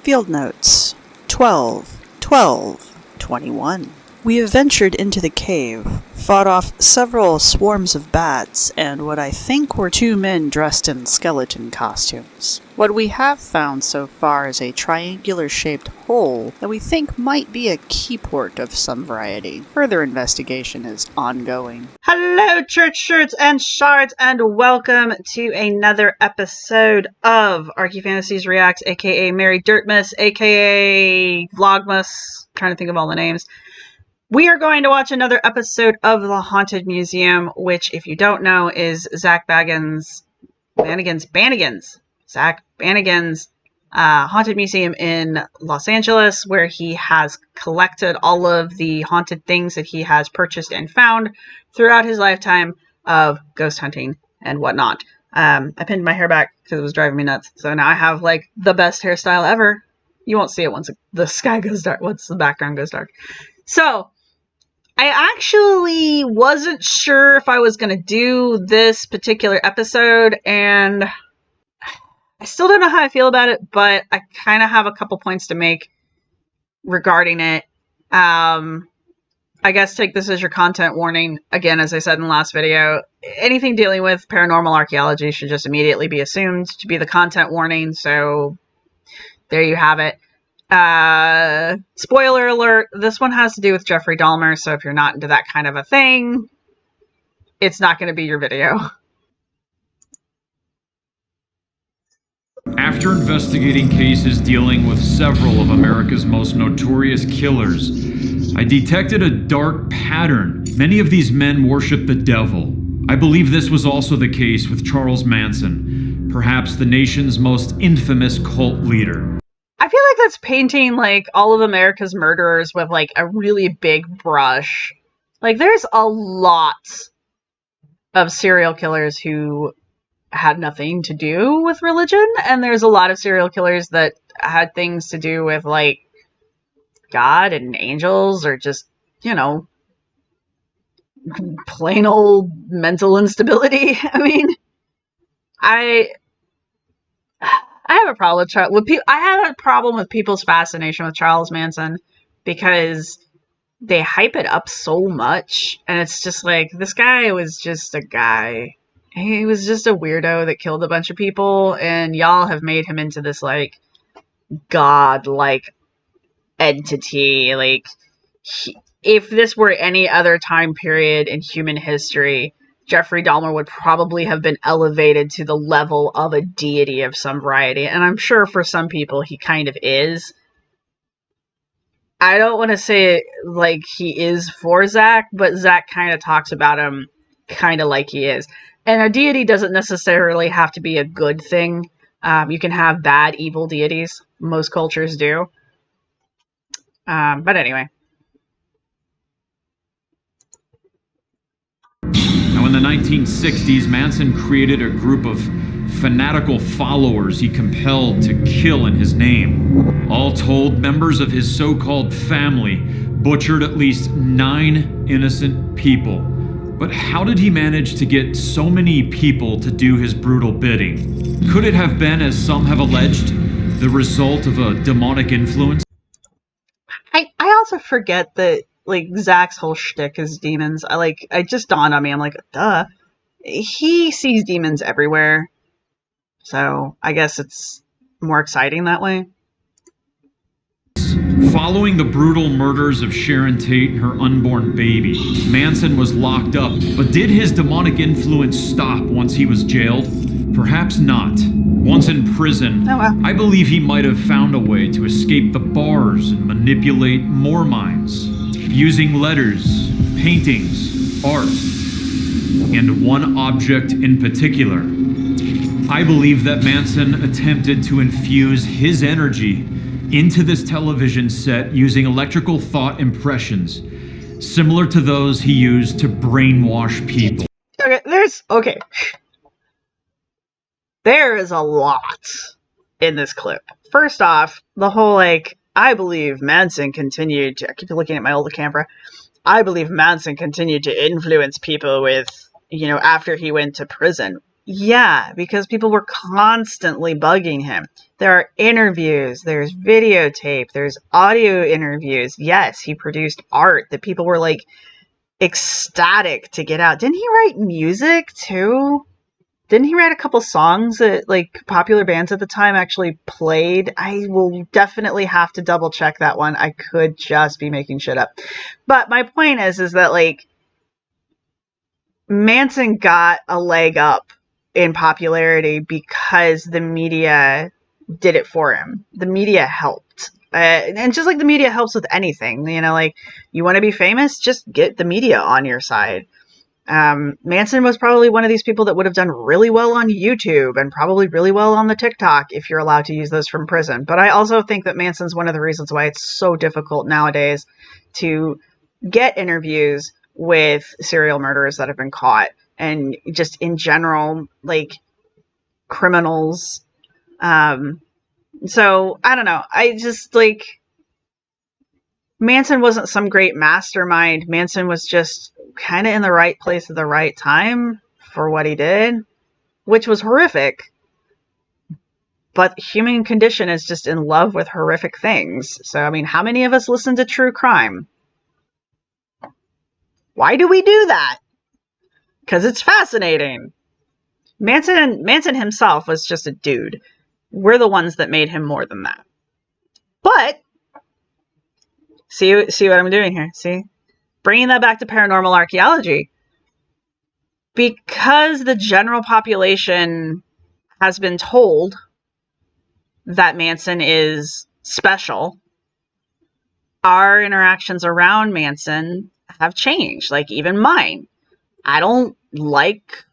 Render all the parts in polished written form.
Field Notes 12/12/21. We have ventured into the cave, fought off several swarms of bats, and what I think were 2 men dressed in skeleton costumes. What we have found so far is a triangular-shaped hole that we think might be a keyport of some variety. Further investigation is ongoing. Hello, church shirts and shards, and welcome to another episode of ArchyFantasies Reacts, aka Mary Dirtmas, aka Vlogmas. Trying to think of all the names. We are going to watch another episode of The Haunted Museum, which, if you don't know, is Zach Bannigan's Haunted Museum in Los Angeles, where he has collected all of the haunted things that he has purchased and found throughout his lifetime of ghost hunting and whatnot. I pinned my hair back because it was driving me nuts, so now I have, like, the best hairstyle ever. You won't see it once the sky goes dark, once the background goes dark. So, I actually wasn't sure if I was going to do this particular episode, and I still don't know how I feel about it, but I kind of have a couple points to make regarding it. I guess take this as your content warning. Again, as I said in the last video, anything dealing with paranormal archaeology should just immediately be assumed to be the content warning, so there you have it. Spoiler alert, this one has to do with Jeffrey Dahmer, so if you're not into that kind of a thing, it's not going to be your video. After investigating cases dealing with several of America's most notorious killers, I detected a dark pattern. Many of these men worship the devil. I believe this was also the case with Charles Manson, perhaps the nation's most infamous cult leader. I feel like that's painting, like, all of America's murderers with, like, a really big brush. Like, there's a lot of serial killers who had nothing to do with religion, and there's a lot of serial killers that had things to do with, like, God and angels, or just, you know, plain old mental instability. I mean, I have a problem with people's fascination with Charles Manson, because they hype it up so much, and it's just like, this guy was just a guy. He was just a weirdo that killed a bunch of people, and y'all have made him into this, like, god-like entity. Like, if this were any other time period in human history, Jeffrey Dahmer would probably have been elevated to the level of a deity of some variety. And I'm sure for some people he kind of is. I don't want to say like he is for Zach, but Zach kind of talks about him kind of like he is. And a deity doesn't necessarily have to be a good thing. You can have bad, evil deities. Most cultures do. But anyway. In the 1960s, Manson created a group of fanatical followers he compelled to kill in his name. All told, members of his so-called family butchered at least 9 innocent people. But how did he manage to get so many people to do his brutal bidding? Could it have been, as some have alleged, the result of a demonic influence? I also forget that, like, Zach's whole shtick is demons. It just dawned on me. I'm like, duh. He sees demons everywhere. So, I guess it's more exciting that way. Following the brutal murders of Sharon Tate and her unborn baby, Manson was locked up. But did his demonic influence stop once he was jailed? Perhaps not. Once in prison, I believe he might have found a way to escape the bars and manipulate more minds. Using letters, paintings, art, and one object in particular. I believe that Manson attempted to infuse his energy into this television set using electrical thought impressions, similar to those he used to brainwash people. Okay, there is a lot in this clip. First off, the whole, like, I believe Manson continued to, I keep looking at my older camera, I believe Manson continued to influence people with, you know, after he went to prison. Yeah, because people were constantly bugging him. There are interviews, there's videotape, there's audio interviews. Yes, he produced art that people were like ecstatic to get out. Didn't he write music too? Didn't he write a couple songs that like popular bands at the time actually played? I will definitely have to double check that one. I could just be making shit up. But my point is that like Manson got a leg up in popularity because the media did it for him. The media helped. And just like the media helps with anything, you know, like you want to be famous, just get the media on your side. Manson was probably one of these people that would have done really well on YouTube and probably really well on the TikTok if you're allowed to use those from prison. But I also think that Manson's one of the reasons why it's so difficult nowadays to get interviews with serial murderers that have been caught and just in general, like criminals. So I don't know. I just like Manson wasn't some great mastermind. Manson was just kind of in the right place at the right time for what he did, which was horrific. But human condition is just in love with horrific things. So, I mean, how many of us listen to true crime? Why do we do that? Because it's fascinating. Manson himself was just a dude. We're the ones that made him more than that. But see what I'm doing here? See? Bringing that back to paranormal archaeology. Because the general population has been told that Manson is special, our interactions around Manson have changed. Like, even mine. I don't like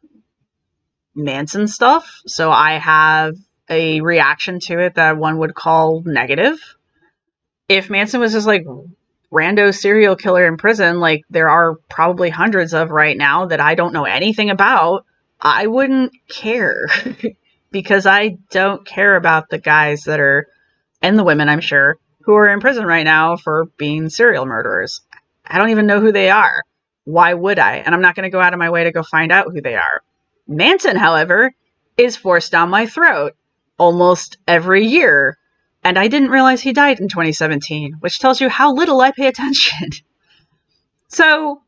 Manson stuff, so I have a reaction to it that one would call negative. If Manson was just like rando serial killer in prison, like there are probably hundreds of right now that I don't know anything about, I wouldn't care. Because I don't care about the guys that are, and the women, I'm sure, who are in prison right now for being serial murderers. I don't even know who they are. Why would I? And I'm not going to go out of my way to go find out who they are. Manson, however, is forced down my throat almost every year. And I didn't realize he died in 2017, which tells you how little I pay attention. So,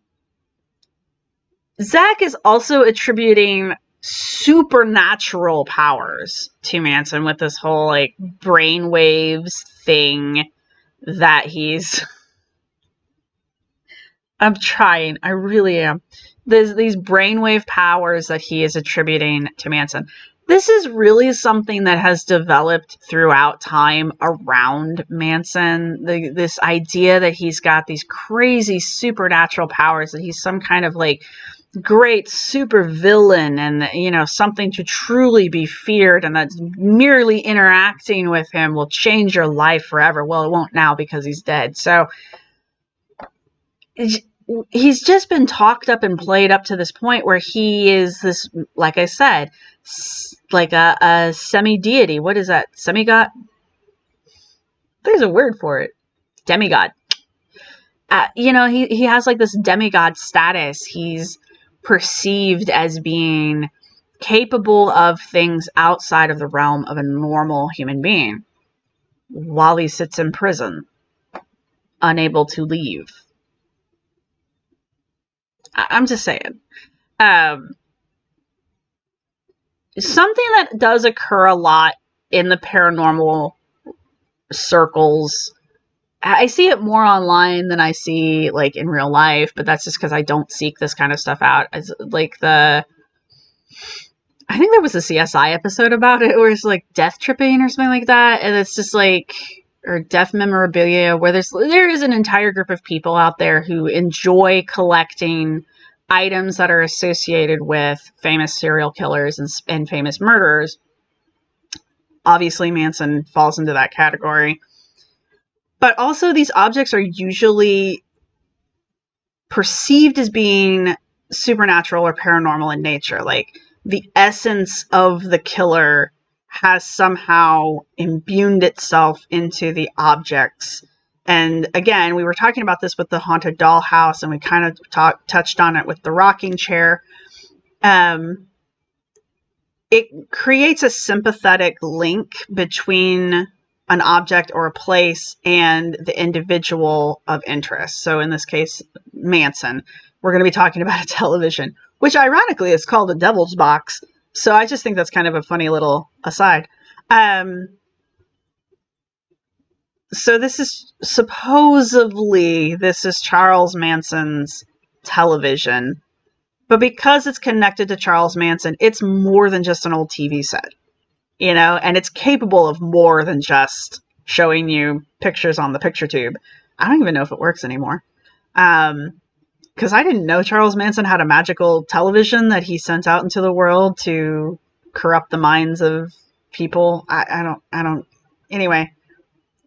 Zach is also attributing supernatural powers to Manson with this whole, like, brainwaves thing that he's... I'm trying. I really am. There's these brainwave powers that he is attributing to Manson. This is really something that has developed throughout time around Manson. This idea that he's got these crazy supernatural powers, that he's some kind of like great super villain and, you know, something to truly be feared, and that merely interacting with him will change your life forever. Well, it won't now because he's dead. So he's just been talked up and played up to this point where he is this, like I said, like a semi-deity. What is that? Semi-god? There's a word for it. Demigod. You know, he has like this demigod status. He's perceived as being capable of things outside of the realm of a normal human being while he sits in prison, unable to leave. I'm just saying. Something that does occur a lot in the paranormal circles, I see it more online than I see like in real life, but that's just because I don't seek this kind of stuff out. It's like I think there was a CSI episode about it where it's like death tripping or something like that, and it's just like, or death memorabilia, where there is an entire group of people out there who enjoy collecting items that are associated with famous serial killers and famous murderers. Obviously, Manson falls into that category. But also, these objects are usually perceived as being supernatural or paranormal in nature. Like, the essence of the killer has somehow imbued itself into the objects. And again, we were talking about this with the haunted dollhouse, and we kind of touched on it with the rocking chair. it creates a sympathetic link between an object or a place and the individual of interest. So in this case, Manson. We're going to be talking about a television, which ironically is called a devil's box. So I just think that's kind of a funny little aside. So this is supposedly, this is Charles Manson's television. But because it's connected to Charles Manson, it's more than just an old TV set. You know, and it's capable of more than just showing you pictures on the picture tube. I don't even know if it works anymore. Because I didn't know Charles Manson had a magical television that he sent out into the world to corrupt the minds of people. I don't. Anyway,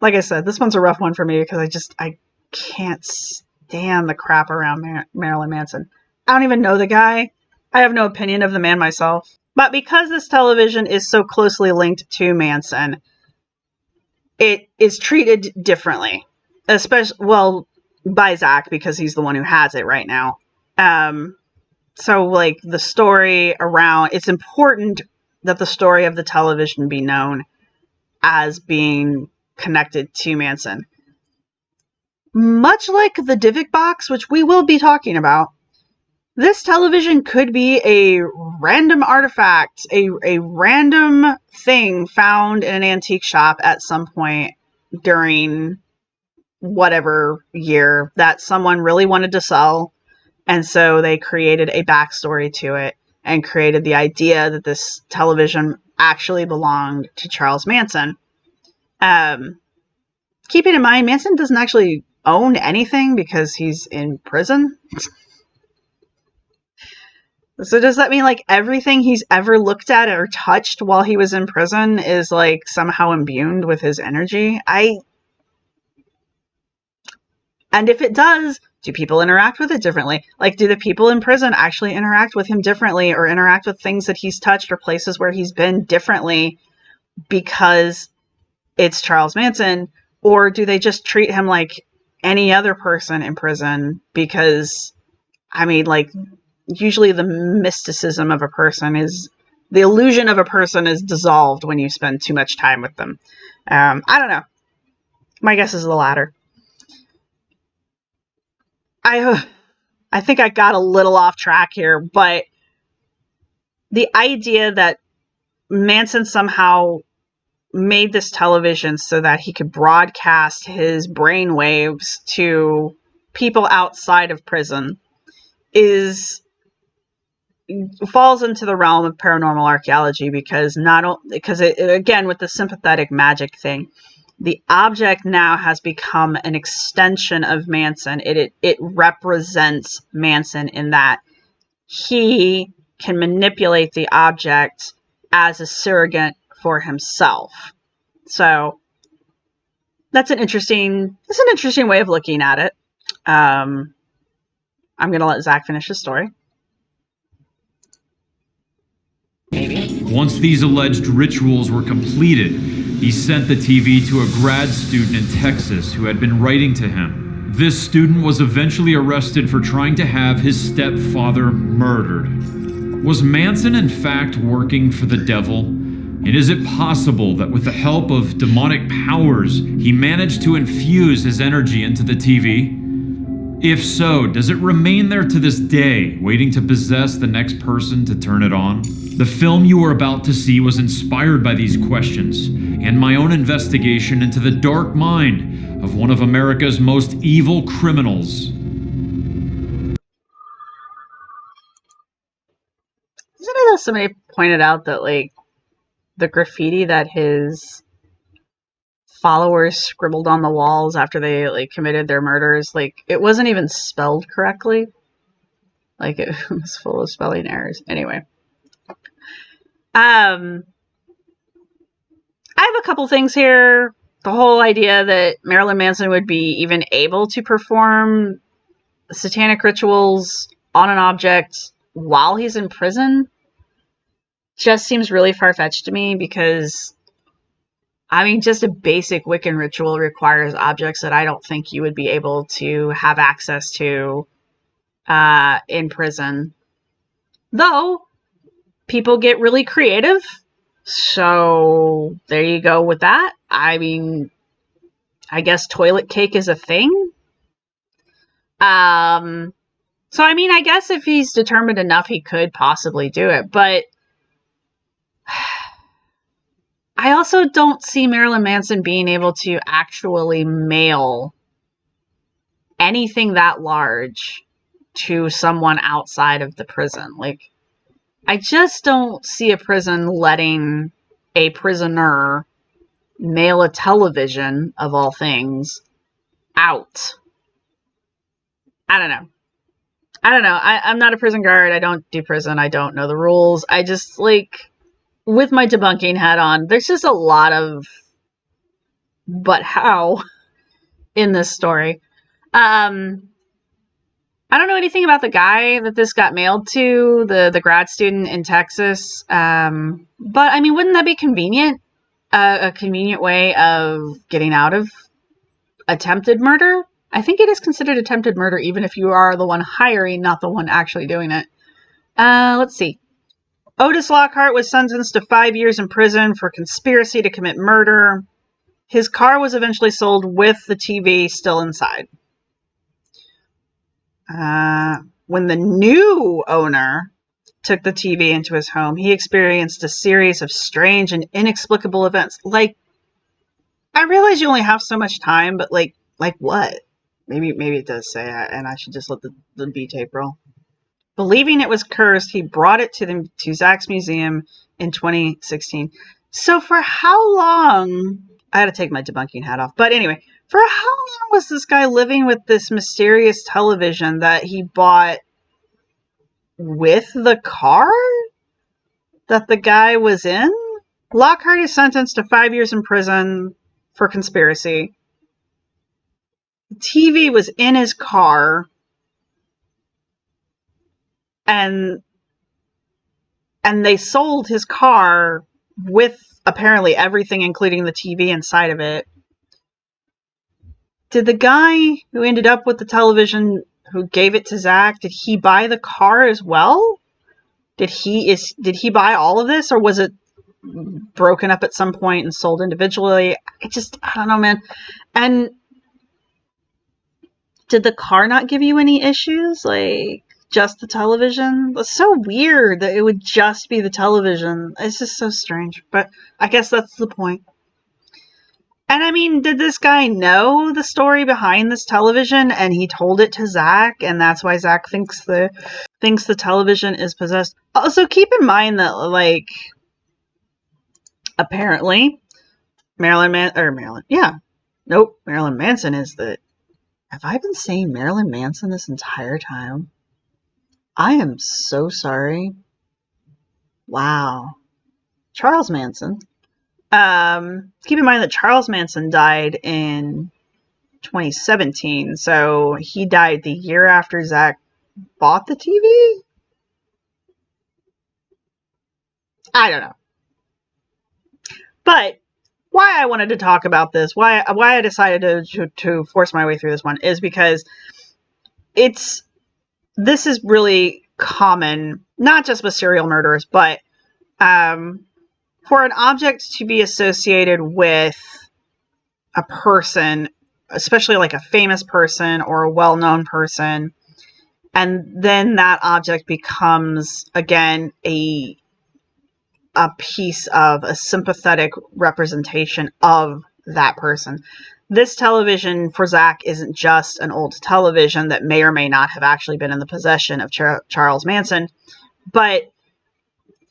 like I said, this one's a rough one for me because I can't stand the crap around Marilyn Manson. I don't even know the guy. I have no opinion of the man myself. But because this television is so closely linked to Manson, it is treated differently. Especially, well, by Zach, because he's the one who has it right now. So, like, the story around... It's important that the story of the television be known as being connected to Manson. Much like the Divic box, which we will be talking about, this television could be a random artifact, a random thing found in an antique shop at some point during whatever year that someone really wanted to sell. And so they created a backstory to it and created the idea that this television actually belonged to Charles Manson. Keeping in mind, Manson doesn't actually own anything because he's in prison. So does that mean, like, everything he's ever looked at or touched while he was in prison is, like, somehow imbued with his energy? And if it does, do people interact with it differently? Like, do the people in prison actually interact with him differently or interact with things that he's touched or places where he's been differently because it's Charles Manson? Or do they just treat him like any other person in prison? Because, I mean, like... Usually the mysticism of a person is... The illusion of a person is dissolved when you spend too much time with them. I don't know. My guess is the latter. I think I got a little off track here, but the idea that Manson somehow made this television so that he could broadcast his brainwaves to people outside of prison falls into the realm of paranormal archaeology because again, with the sympathetic magic thing, the object now has become an extension of Manson. It represents Manson in that he can manipulate the object as a surrogate for himself. So that's an interesting way of looking at it. I'm going to let Zach finish his story. Maybe. Once these alleged rituals were completed, he sent the TV to a grad student in Texas who had been writing to him. This student was eventually arrested for trying to have his stepfather murdered. Was Manson in fact working for the devil? And is it possible that with the help of demonic powers, he managed to infuse his energy into the TV? If so, does it remain there to this day, waiting to possess the next person to turn it on? The film you are about to see was inspired by these questions, and my own investigation into the dark mind of one of America's most evil criminals. Isn't it that somebody pointed out that, like, the graffiti that his followers scribbled on the walls after they, like, committed their murders, like, it wasn't even spelled correctly? Like, it was full of spelling errors. Anyway. I have a couple things here. The whole idea that Marilyn Manson would be even able to perform satanic rituals on an object while he's in prison just seems really far-fetched to me because, I mean, just a basic Wiccan ritual requires objects that I don't think you would be able to have access to in prison. Though, people get really creative. So there you go with that. I mean, I guess toilet cake is a thing. So I mean, I guess if he's determined enough, he could possibly do it. But I also don't see Marilyn Manson being able to actually mail anything that large to someone outside of the prison. Like, I just don't see a prison letting a prisoner mail a television, of all things, out. I don't know. I'm not a prison guard. I don't do prison. I don't know the rules. I just, like, with my debunking hat on, there's just a lot of but how in this story. I don't know anything about the guy that this got mailed to, the grad student in Texas. But I mean, wouldn't that be convenient? A convenient way of getting out of attempted murder? I think it is considered attempted murder, even if you are the one hiring, not the one actually doing it. Let's see. Otis Lockhart was sentenced to 5 years in prison for conspiracy to commit murder. His car was eventually sold with the TV still inside. When the new owner took the TV into his home, he experienced a series of strange and inexplicable events. Like, I realize you only have so much time, but like what? Maybe it does say that, and I should just let the B tape roll. Believing it was cursed, he brought it to Zach's museum in 2016. So for how long? I had to take my debunking hat off. But anyway, for how long was this guy living with this mysterious television that he bought with the car that the guy was in? Lockhart is sentenced to 5 years in prison for conspiracy. The TV was in his car, and they sold his car with apparently everything, including the TV inside of it. Did the guy who ended up with the television, who gave it to Zach, did he buy the car as well? Did he buy all of this, or was it broken up at some point and sold individually? I don't know, man. And did the car not give you any issues? Like, just the television? It's so weird that it would just be the television. It's just so strange. But I guess that's the point. And I mean, did this guy know the story behind this television and he told it to Zach, and that's why Zach thinks the television is possessed? Also, keep in mind that, like, apparently Marilyn Manson is the... Have I been saying Marilyn Manson this entire time? I am so sorry. Wow. Charles Manson. Keep in mind that Charles Manson died in 2017, so he died the year after Zach bought the TV? I don't know. But why I wanted to talk about this, why I decided to force my way through this one, is because this is really common, not just with serial murderers, but for an object to be associated with a person, especially like a famous person or a well-known person, and then that object becomes, again, a piece of a sympathetic representation of that person. This television for Zach isn't just an old television that may or may not have actually been in the possession of Charles Manson, but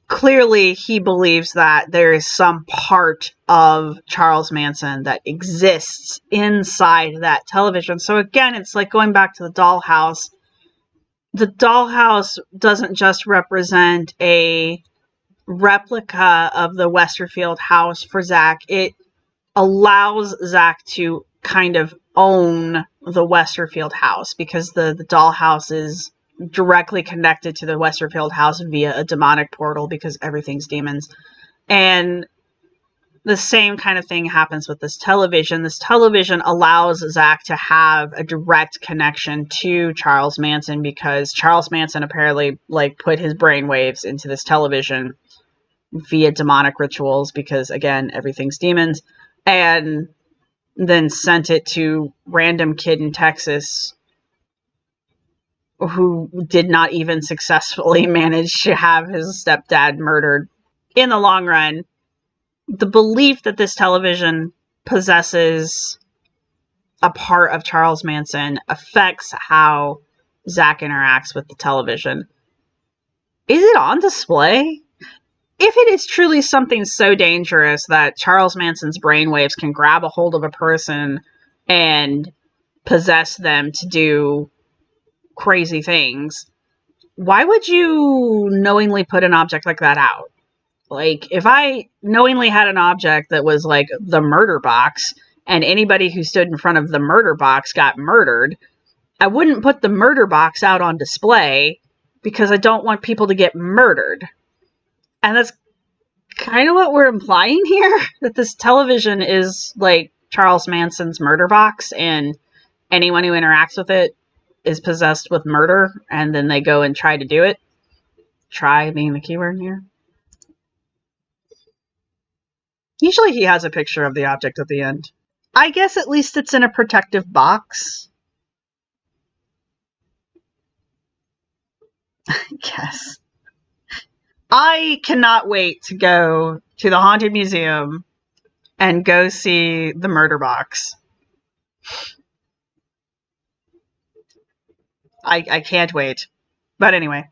clearly he believes that there is some part of Charles Manson that exists inside that television. So again, it's like going back to the dollhouse. The dollhouse doesn't just represent a replica of the Westerfield house for Zach. It allows Zach to kind of own the Westerfield house, because the dollhouse is directly connected to the Westerfield house via a demonic portal, because everything's demons. And the same kind of thing happens with this television. This television allows Zach to have a direct connection to Charles Manson because Charles Manson apparently like put his brainwaves into this television via demonic rituals because, again, everything's demons, and then sent it to random kid in Texas who did not even successfully manage to have his stepdad murdered. In the long run, the belief that this television possesses a part of Charles Manson affects how Zach interacts with the television. Is it on display? If it is truly something so dangerous that Charles Manson's brainwaves can grab a hold of a person and possess them to do crazy things, why would you knowingly put an object like that out? Like, if I knowingly had an object that was like the murder box, and anybody who stood in front of the murder box got murdered, I wouldn't put the murder box out on display because I don't want people to get murdered. And that's kind of what we're implying here, that this television is like Charles Manson's murder box, and anyone who interacts with it is possessed with murder, and then they go and try to do it. Try being the keyword here. Usually he has a picture of the object at the end. I guess at least it's in a protective box. I guess. I cannot wait to go to the Haunted Museum and go see the murder box. I can't wait. But anyway.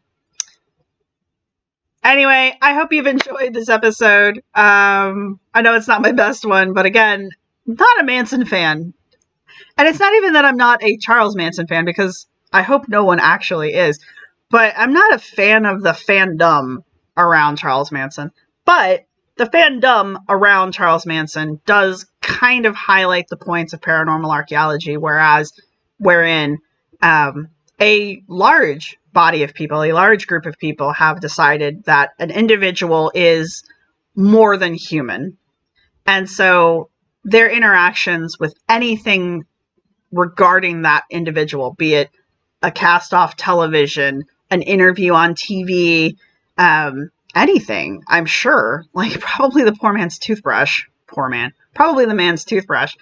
Anyway, I hope you've enjoyed this episode. I know it's not my best one, but again, not a Manson fan. And it's not even that I'm not a Charles Manson fan, because I hope no one actually is. But I'm not a fan of the fandom around Charles Manson. But the fandom around Charles Manson does kind of highlight the points of paranormal archaeology, wherein a large body of people, a large group of people have decided that an individual is more than human. And so their interactions with anything regarding that individual, be it a cast off television, an interview on TV, anything, I'm sure, like probably the poor man's toothbrush, probably the man's toothbrush.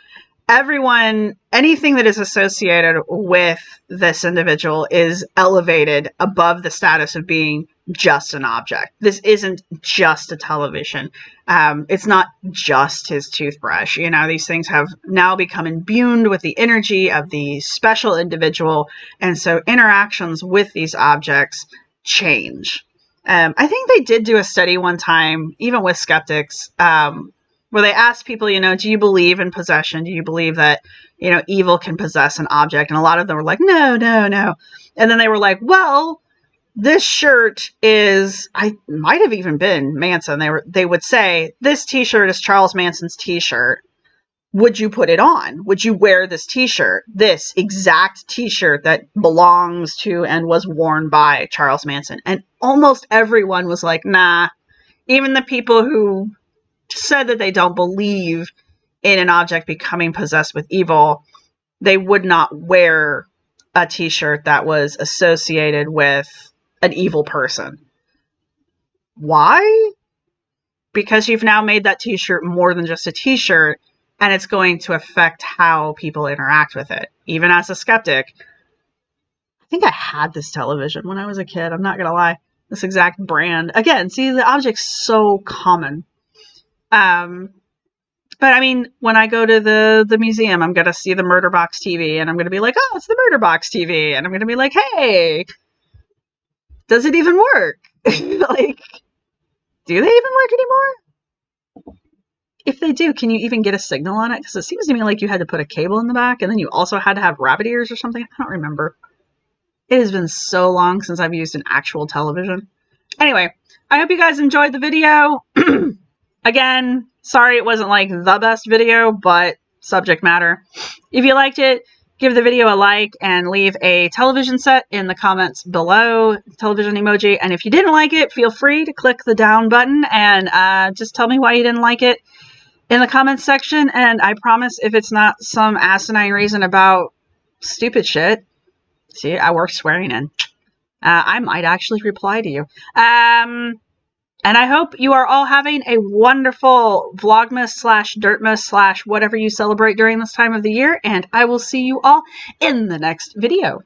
Everyone, anything that is associated with this individual is elevated above the status of being just an object. This isn't just a television. It's not just his toothbrush. You know, these things have now become imbued with the energy of the special individual. And so interactions with these objects change. I think they did do a study one time, even with skeptics, where they asked people, you know, do you believe in possession? Do you believe that, you know, evil can possess an object? And a lot of them were like, no. And then they were like, well, this shirt is, I might have even been Manson. They would say, this t-shirt is Charles Manson's t-shirt. Would you put it on? Would you wear this t-shirt? This exact t-shirt that belongs to and was worn by Charles Manson. And almost everyone was like, nah. Even the people who said that they don't believe in an object becoming possessed with evil, they would not wear a t-shirt that was associated with an evil person. Why? Because you've now made that t-shirt more than just a t-shirt, and it's going to affect how people interact with it. Even as a skeptic, I think I had this television when I was a kid. I'm not going to lie. This exact brand. Again, see, the object's so common. But I mean, when I go to the museum, I'm going to see the Murder Box TV, and I'm going to be like, oh, it's the Murder Box TV. And I'm going to be like, hey, does it even work? Like, do they even work anymore? If they do, can you even get a signal on it? Because it seems to me like you had to put a cable in the back, and then you also had to have rabbit ears or something. I don't remember. It has been so long since I've used an actual television. Anyway, I hope you guys enjoyed the video. Again, sorry it wasn't like the best video, but subject matter. If you liked it, give the video a like and leave a television set in the comments below, television emoji. And if you didn't like it, feel free to click the down button and just tell me why you didn't like it. in the comments section, and I promise if it's not some asinine reason about stupid shit, see, I work swearing in, I might actually reply to you. And I hope you are all having a wonderful Vlogmas / Dirtmas / whatever you celebrate during this time of the year, and I will see you all in the next video.